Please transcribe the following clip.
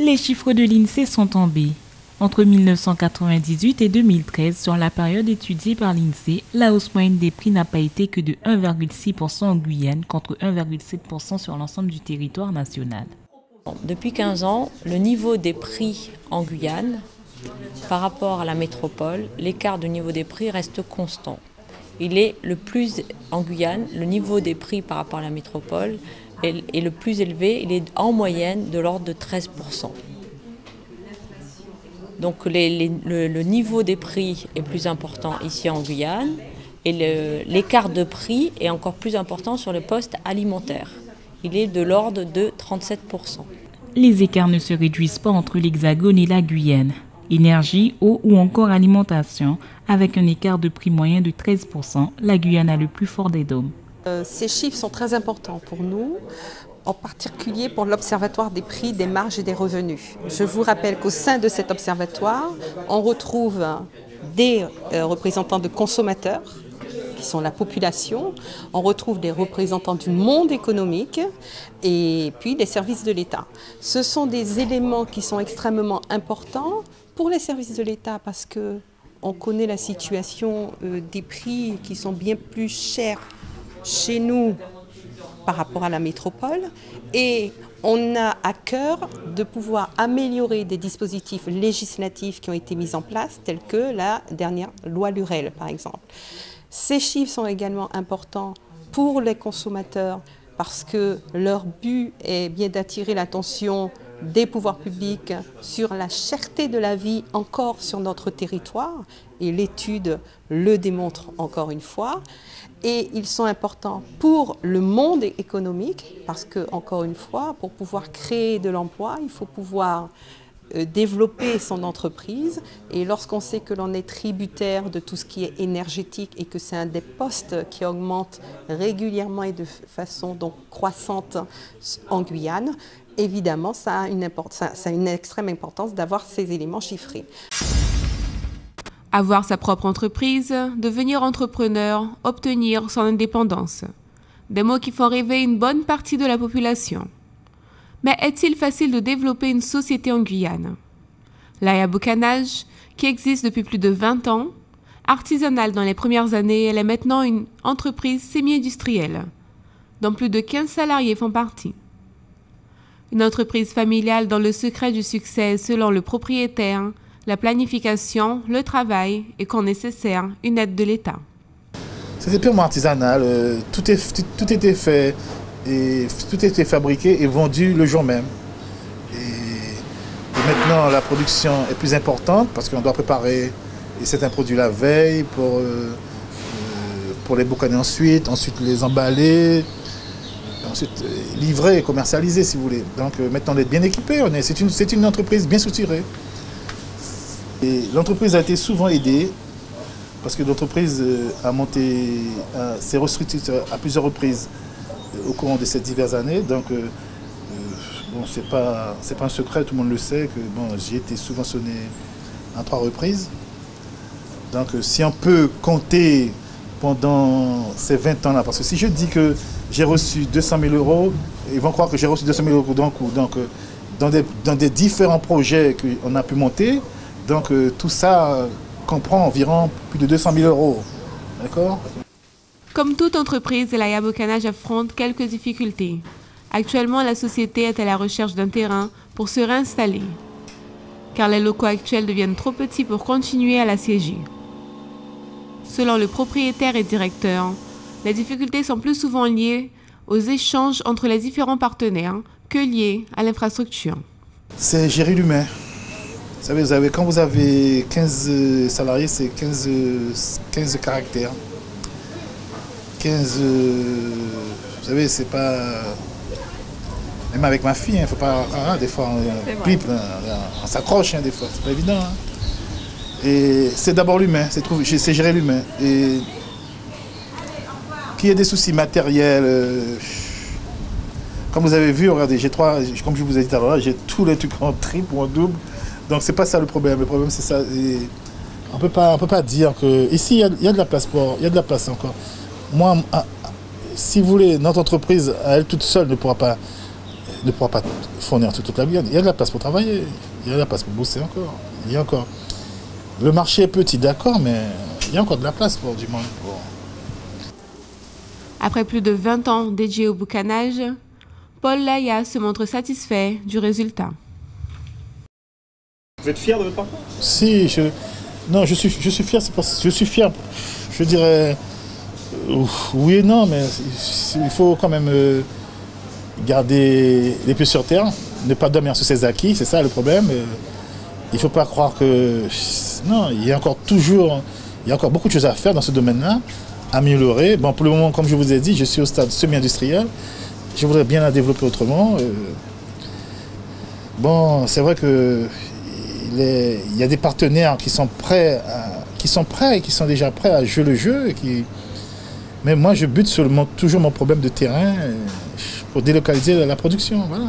Les chiffres de l'INSEE sont tombés. Entre 1998 et 2013, sur la période étudiée par l'INSEE, la hausse moyenne des prix n'a pas été que de 1,6% en Guyane contre 1,7% sur l'ensemble du territoire national. Depuis 15 ans, le niveau des prix en Guyane, par rapport à la métropole, l'écart de niveau des prix reste constant. En Guyane, le niveau des prix par rapport à la métropole est le plus élevé, il est en moyenne de l'ordre de 13%. Donc le niveau des prix est plus important ici en Guyane et l'écart de prix est encore plus important sur le poste alimentaire. Il est de l'ordre de 37%. Les écarts ne se réduisent pas entre l'Hexagone et la Guyane. Énergie, eau ou encore alimentation, avec un écart de prix moyen de 13%, la Guyane a le plus fort des dômes. Ces chiffres sont très importants pour nous, en particulier pour l'Observatoire des prix, des marges et des revenus. Je vous rappelle qu'au sein de cet observatoire, on retrouve des représentants de consommateurs, qui sont la population, on retrouve des représentants du monde économique et puis des services de l'État. Ce sont des éléments qui sont extrêmement importants pour les services de l'État parce qu'on connaît la situation des prix qui sont bien plus chers chez nous par rapport à la métropole et on a à cœur de pouvoir améliorer des dispositifs législatifs qui ont été mis en place tels que la dernière loi Lurel par exemple. Ces chiffres sont également importants pour les consommateurs parce que leur but est bien d'attirer l'attention des pouvoirs publics sur la cherté de la vie encore sur notre territoire et l'étude le démontre encore une fois. Et ils sont importants pour le monde économique parce que, encore une fois, pour pouvoir créer de l'emploi, il faut pouvoir développer son entreprise. Et lorsqu'on sait que l'on est tributaire de tout ce qui est énergétique et que c'est un des postes qui augmente régulièrement et de façon donc croissante en Guyane, évidemment, ça a une extrême importance d'avoir ces éléments chiffrés. Avoir sa propre entreprise, devenir entrepreneur, obtenir son indépendance. Des mots qui font rêver une bonne partie de la population. Mais est-il facile de développer une société en Guyane? Laya Bocannage, qui existe depuis plus de 20 ans, artisanale dans les premières années, elle est maintenant une entreprise semi-industrielle, dont plus de 15 salariés font partie. Une entreprise familiale dont le secret du succès, selon le propriétaire, la planification, le travail et quand nécessaire, une aide de l'État. C'était purement artisanal, tout était fait, et tout était fabriqué et vendu le jour même. Et maintenant la production est plus importante parce qu'on doit préparer certains produits la veille pour les boucaner ensuite les emballer, ensuite livrer et commercialiser si vous voulez. Donc maintenant on est bien équipé, c'est une entreprise bien structurée. L'entreprise a été souvent aidée parce que l'entreprise s'est restructurée à plusieurs reprises au cours de ces diverses années. Donc, bon, c'est pas un secret, tout le monde le sait, que bon, j'ai été subventionné à 3 reprises. Donc, si on peut compter pendant ces 20 ans-là, parce que si je dis que j'ai reçu 200 000 €, ils vont croire que j'ai reçu 200 000 € d'un coup. Donc, dans des différents projets qu'on a pu monter, donc tout ça comprend environ plus de 200 000 €. D'accord ? Comme toute entreprise, Laya Bocannage affronte quelques difficultés. Actuellement, la société est à la recherche d'un terrain pour se réinstaller, car les locaux actuels deviennent trop petits pour continuer à l'assiéger. Selon le propriétaire et directeur, les difficultés sont plus souvent liées aux échanges entre les différents partenaires que liées à l'infrastructure. C'est gérer l'humain. Vous savez, quand vous avez 15 salariés, c'est 15 caractères. 15, vous savez, c'est pas... Même avec ma fille, il ne faut pas... des fois, on s'accroche, des fois, c'est pas évident. Et c'est d'abord l'humain, c'est gérer l'humain. Et qu'il y ait des soucis matériels... Comme vous avez vu, regardez, comme je vous ai dit tout à l'heure, j'ai tous les trucs en triple ou en double. Donc c'est pas ça le problème. Le problème c'est ça. Et on peut pas dire que ici il y a de la place il y a de la place encore. Moi, si vous voulez, notre entreprise à elle toute seule ne pourra pas ne pourra pas fournir toute la Guyane. Il y a de la place pour travailler, il y a de la place pour bosser encore. Il y a encore. Le marché est petit, d'accord, mais il y a encore de la place pour du monde. Après plus de 20 ans dédiés au boucanage, Paul Laya se montre satisfait du résultat. Vous êtes fier de votre parcours? Si, je suis fier, je suis fier, je dirais oui et non, mais il faut quand même garder les pieds sur terre, ne pas dormir sur ses acquis, c'est ça le problème. Il ne faut pas croire que... Non, il y a encore beaucoup de choses à faire dans ce domaine-là, améliorer. Bon, pour le moment, comme je vous ai dit, je suis au stade semi-industriel. Je voudrais bien la développer autrement. Bon, c'est vrai que il y a des partenaires qui sont prêts et qui sont déjà prêts à jouer le jeu. Mais moi, je bute sur toujours mon problème de terrain pour délocaliser la production. Voilà.